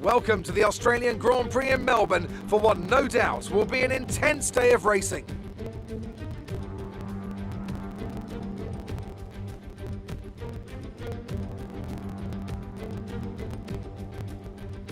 Welcome to the Australian Grand Prix in Melbourne for what no doubt will be an intense day of racing.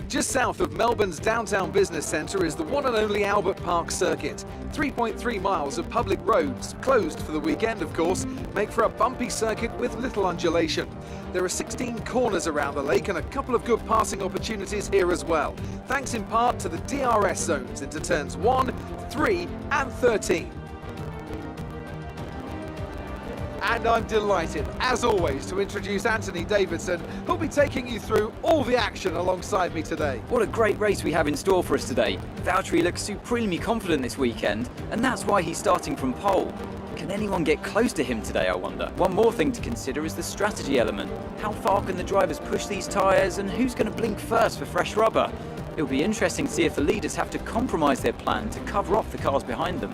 Just south of Melbourne's downtown business centre is the one and only Albert Park circuit. 3.3 miles of public roads, closed for the weekend of course, make for a bumpy circuit with little undulation. There are 16 corners around the lake and a couple of good passing opportunities here as well, thanks in part to the DRS zones into turns 1, 3 and 13. And I'm delighted, as always, to introduce Anthony Davidson, who'll be taking you through all the action alongside me today. What a great race we have in store for us today. Valtteri looks supremely confident this weekend, and that's why he's starting from pole. Can anyone get close to him today, I wonder? One more thing to consider is the strategy element. How far can the drivers push these tyres, and who's going to blink first for fresh rubber? It'll be interesting to see if the leaders have to compromise their plan to cover off the cars behind them.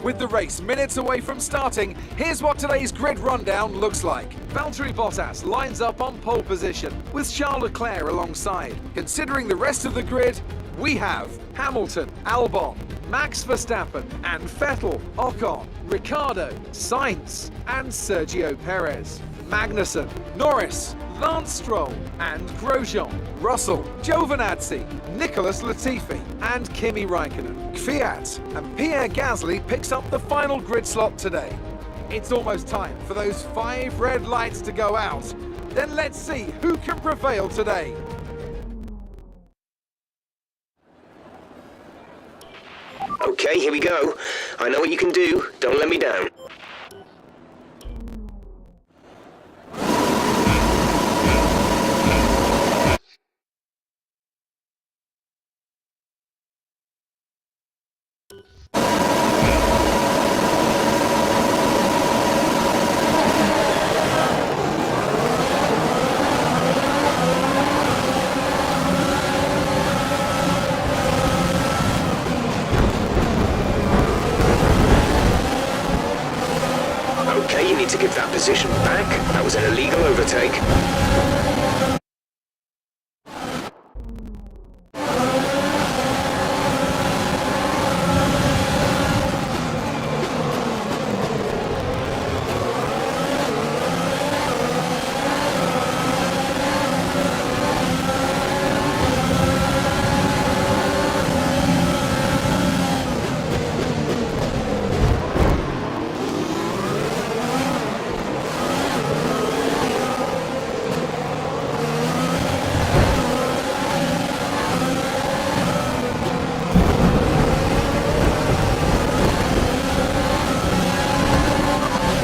With the race minutes away from starting, here's what today's grid rundown looks like. Valtteri Bottas lines up on pole position, with Charles Leclerc alongside. Considering the rest of the grid, we have Hamilton, Albon, Max Verstappen and Vettel, Ocon, Ricciardo, Sainz and Sergio Perez, Magnussen, Norris, Lance Stroll and Grosjean, Russell, Giovinazzi, Nicholas Latifi and Kimi Raikkonen. Kvyat and Pierre Gasly picks up the final grid slot today. It's almost time for those 5 red lights to go out. Then let's see who can prevail today. Okay, here we go. I know what you can do. Don't let me down. Okay, you need to give that position back. That was an illegal overtake.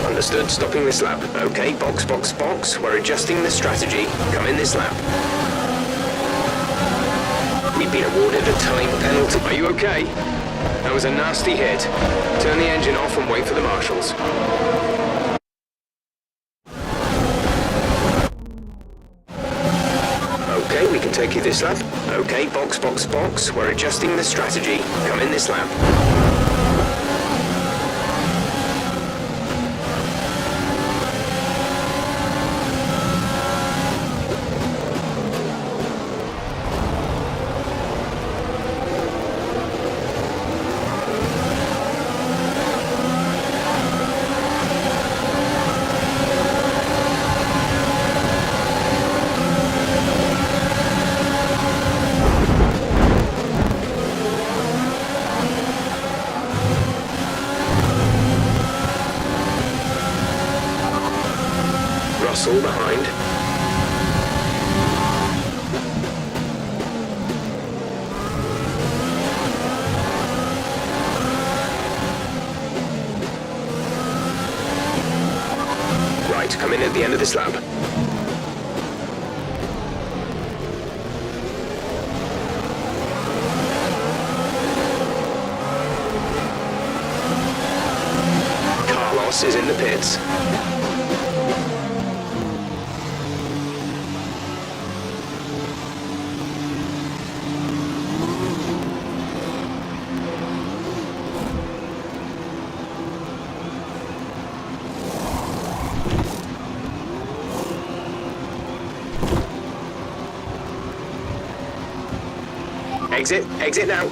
Understood, stopping this lap. Okay, box, box, box. We're adjusting the strategy. Come in this lap. We've been awarded a time penalty. Are you okay? That was a nasty hit. Turn the engine off and wait for the marshals. Okay, we can take you this lap. Okay, box, box, box. We're adjusting the strategy. Come in this lap. Russell behind. Right, come in at the end of this lap. Carlos is in the pits. Exit, exit now.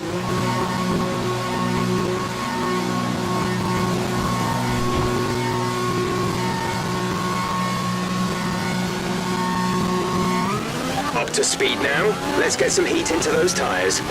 Up to speed now. Let's get some heat into those tires.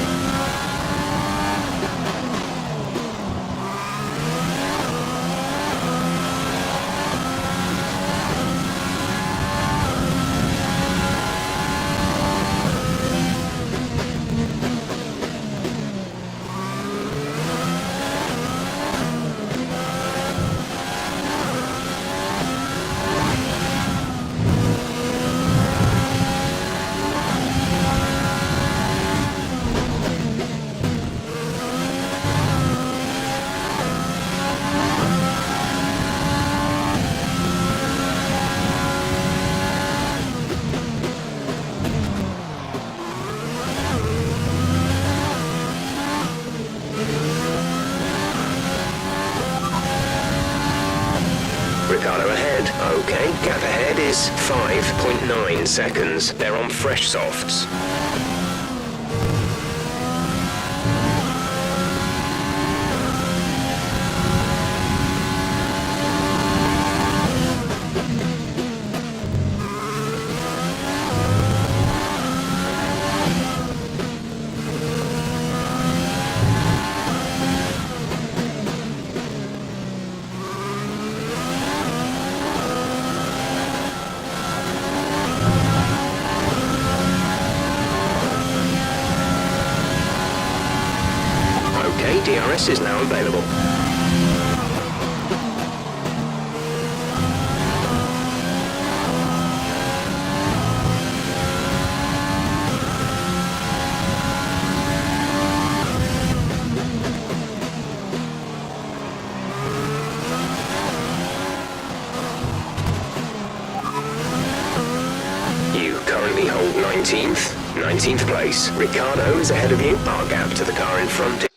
Ricardo ahead. Okay, gap ahead is 5.9 seconds. They're on fresh softs. DRS is now available. You currently hold 19th place. Ricardo is ahead of you. Our gap to the car in front.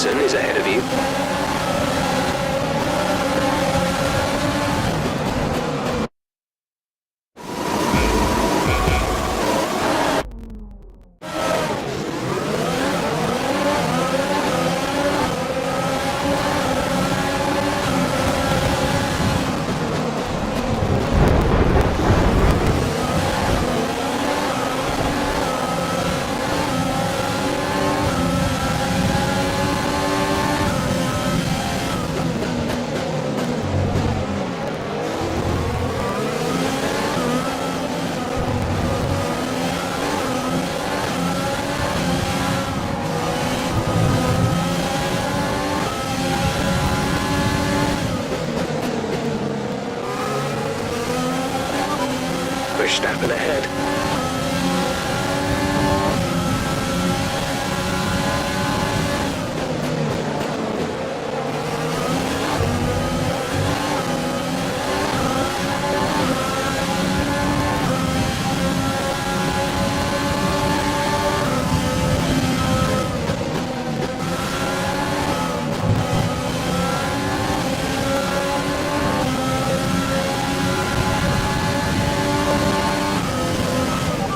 Is ahead of you. Verstappen ahead.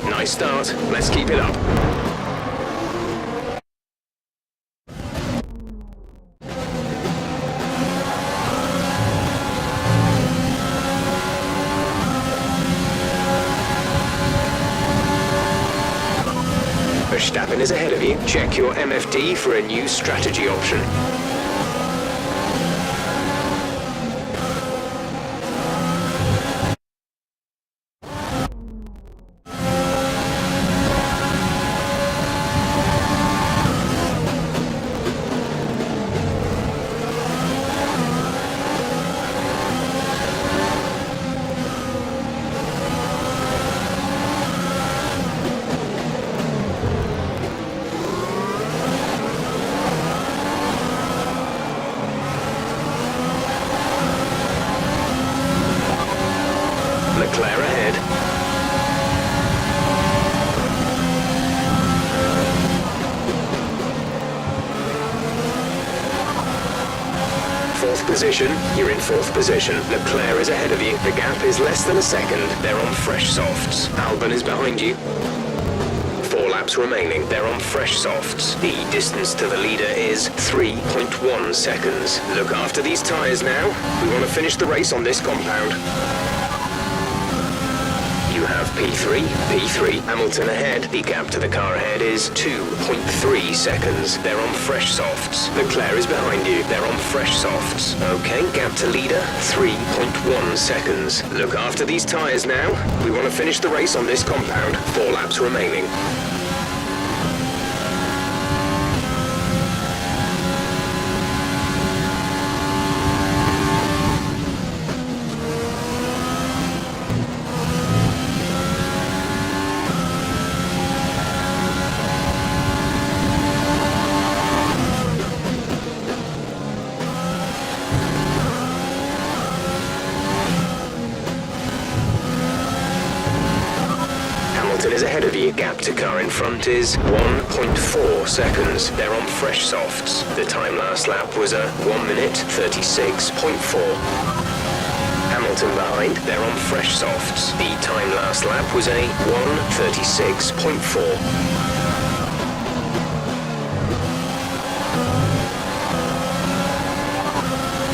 Nice start. Let's keep it up. Verstappen is ahead of you. Check your MFD for a new strategy option. position. You're in 4th position. Leclerc is ahead of you. The gap is less than a second. They're on fresh softs. Albon is behind you. 4 laps remaining. They're on fresh softs. The distance to the leader is 3.1 seconds. Look after these tyres now. We want to finish the race on this compound. You have P3. Hamilton ahead. The gap to the car ahead is 2.3 seconds. They're on fresh softs. Leclerc is behind you. They're on fresh softs. Okay, gap to leader, 3.1 seconds. Look after these tyres now. We want to finish the race on this compound. 4 laps remaining. Is ahead of you. Gap to car in front is 1.4 seconds. They're on fresh softs. The time last lap was a 1 minute 36.4. Hamilton behind. They're on fresh softs. The time last lap was a 1:36.4.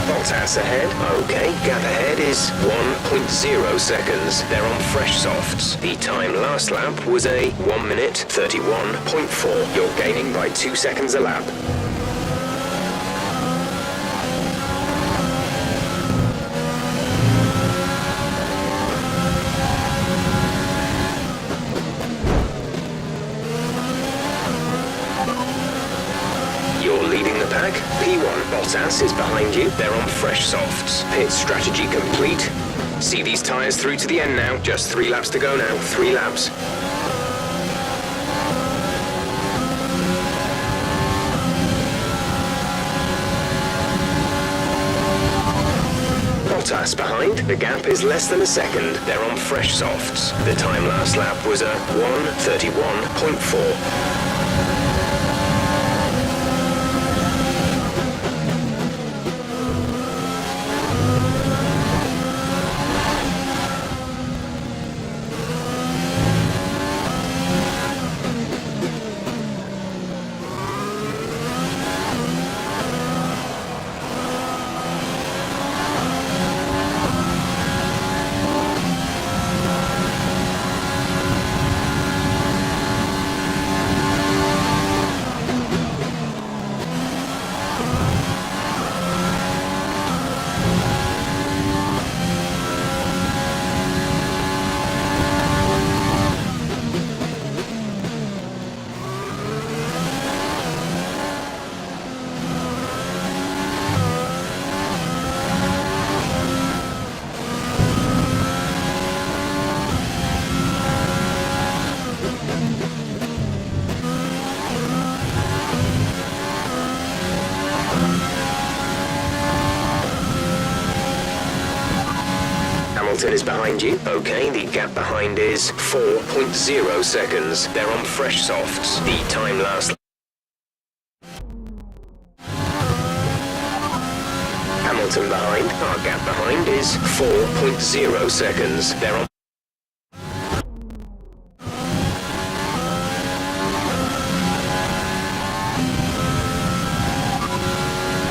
Bottas ahead. Okay, gap ahead is 1.0 seconds. They're on fresh softs. The time last lap was a 1 minute 31.4. You're gaining by 2 seconds a lap. Pack. P1 Bottas is behind you. They're on fresh softs. Pit strategy complete. See these tyres through to the end now. Just 3 laps to go now. 3 laps. Bottas behind. The gap is less than a second. They're on fresh softs. The time last lap was a 1:31.4. Hamilton is behind you. Okay, the gap behind is 4.0 seconds. They're on fresh softs. The time last... Hamilton behind. Our gap behind is 4.0 seconds. They're on...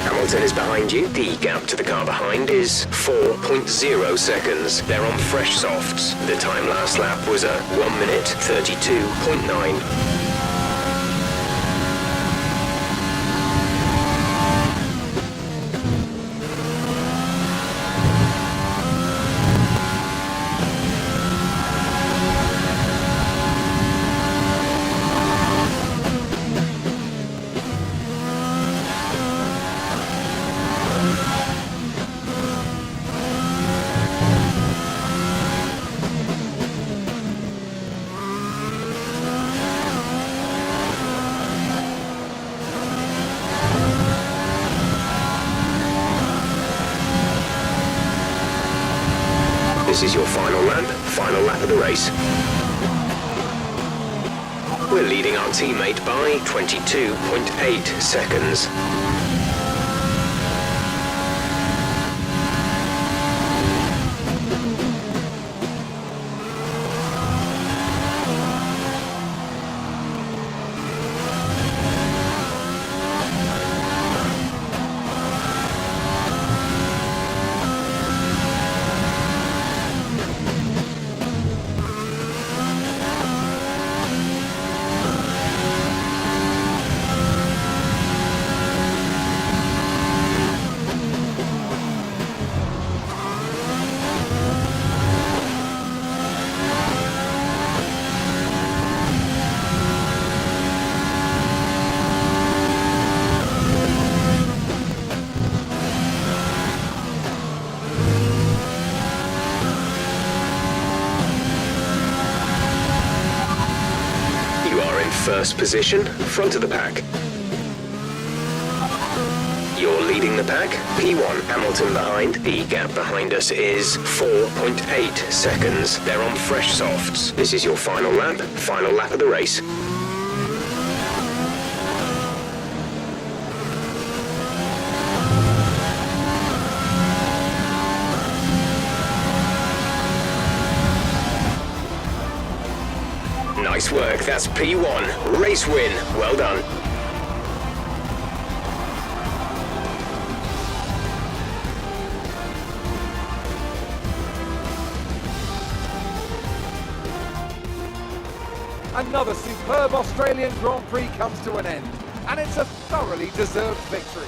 Hamilton is behind you. The gap to the car behind is 4.0 seconds. They're on fresh softs. The time last lap was a 1 minute 32.9. This is your final lap of the race. We're leading our teammate by 22.8 seconds. First position, front of the pack. You're leading the pack. P1, Hamilton behind. The gap behind us is 4.8 seconds. They're on fresh softs. This is your final lap of the race. Nice work, that's P1. Race win, well done. Another superb Australian Grand Prix comes to an end, and it's a thoroughly deserved victory.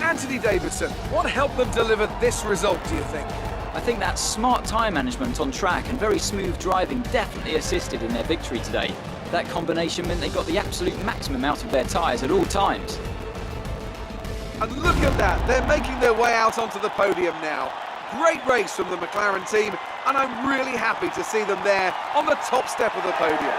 Anthony Davidson, what helped them deliver this result, do you think? I think that smart tyre management on track and very smooth driving definitely assisted in their victory today. That combination meant they got the absolute maximum out of their tyres at all times. And look at that, they're making their way out onto the podium now. Great race from the McLaren team, and I'm really happy to see them there on the top step of the podium.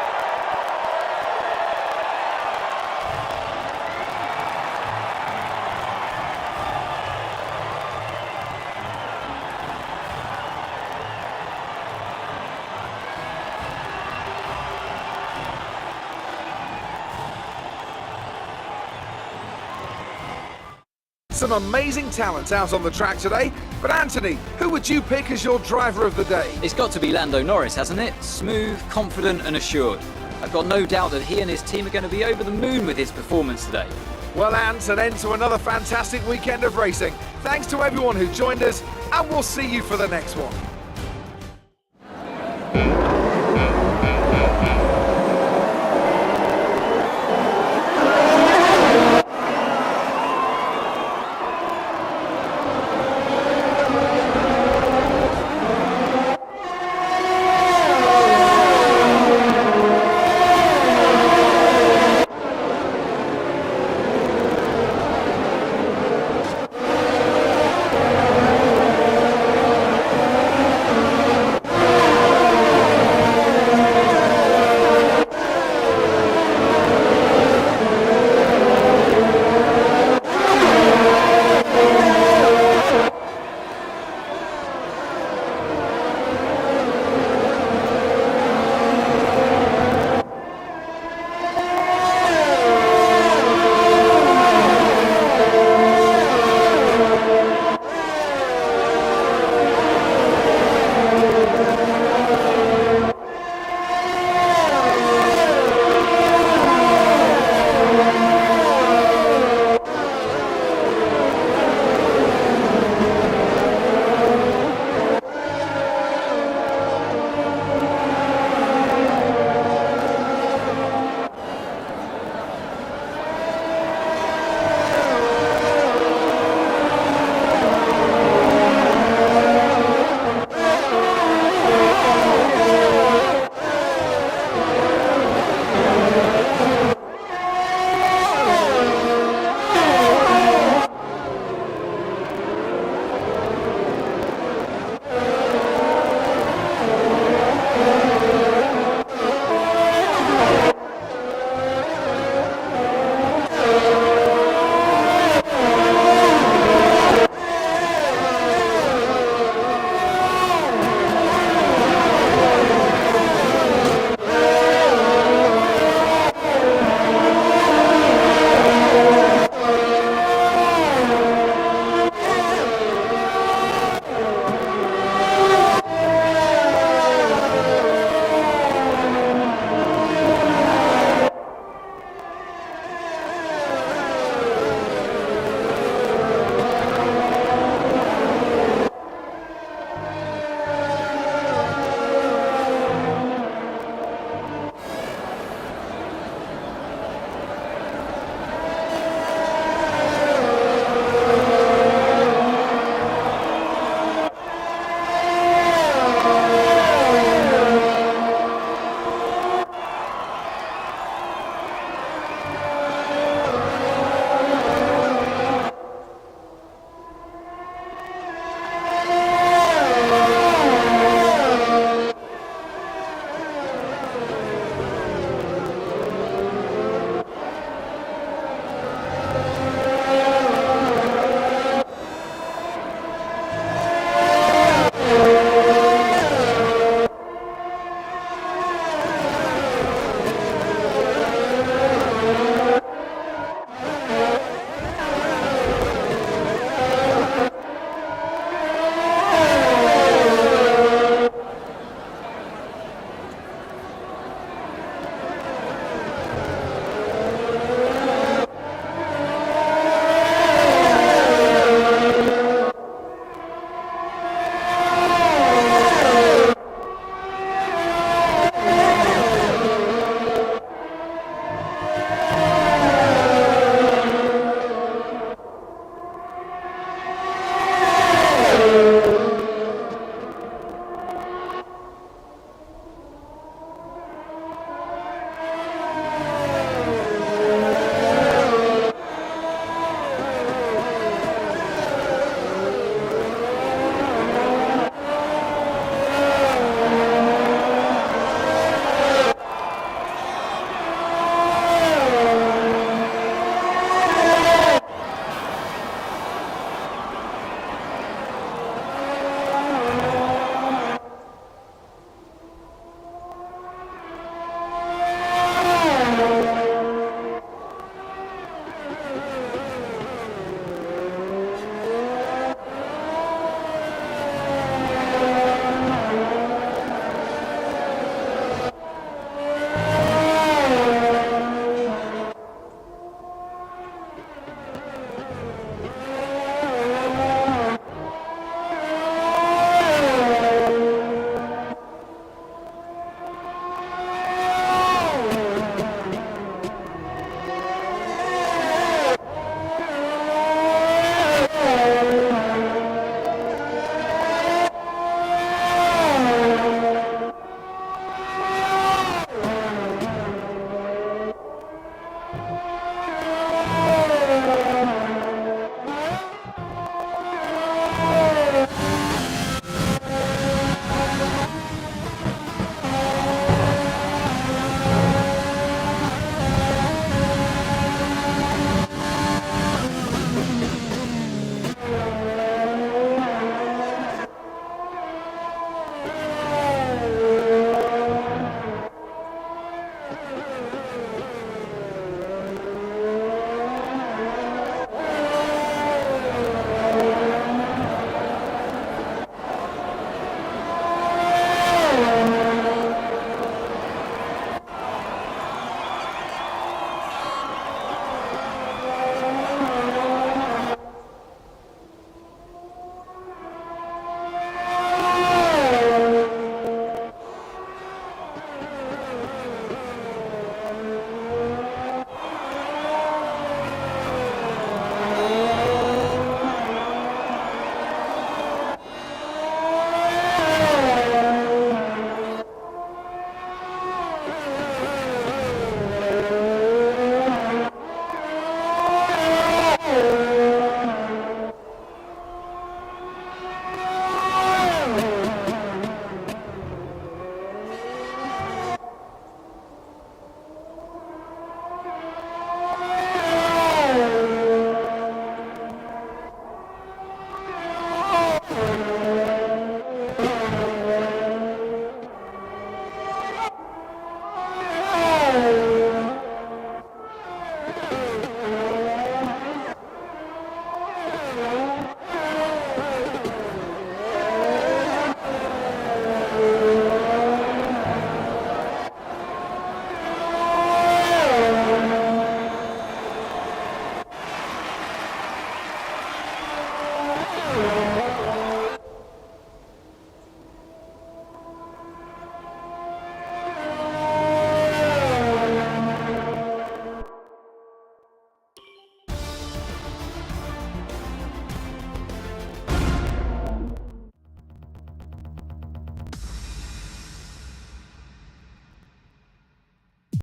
Some amazing talent out on the track today, but Anthony, who would you pick as your driver of the day? It's got to be Lando Norris, hasn't it? Smooth, confident and assured. I've got no doubt that he and his team are going to be over the moon with his performance today. Well, Ant, an end to another fantastic weekend of racing. Thanks to everyone who joined us, and we'll see you for the next one.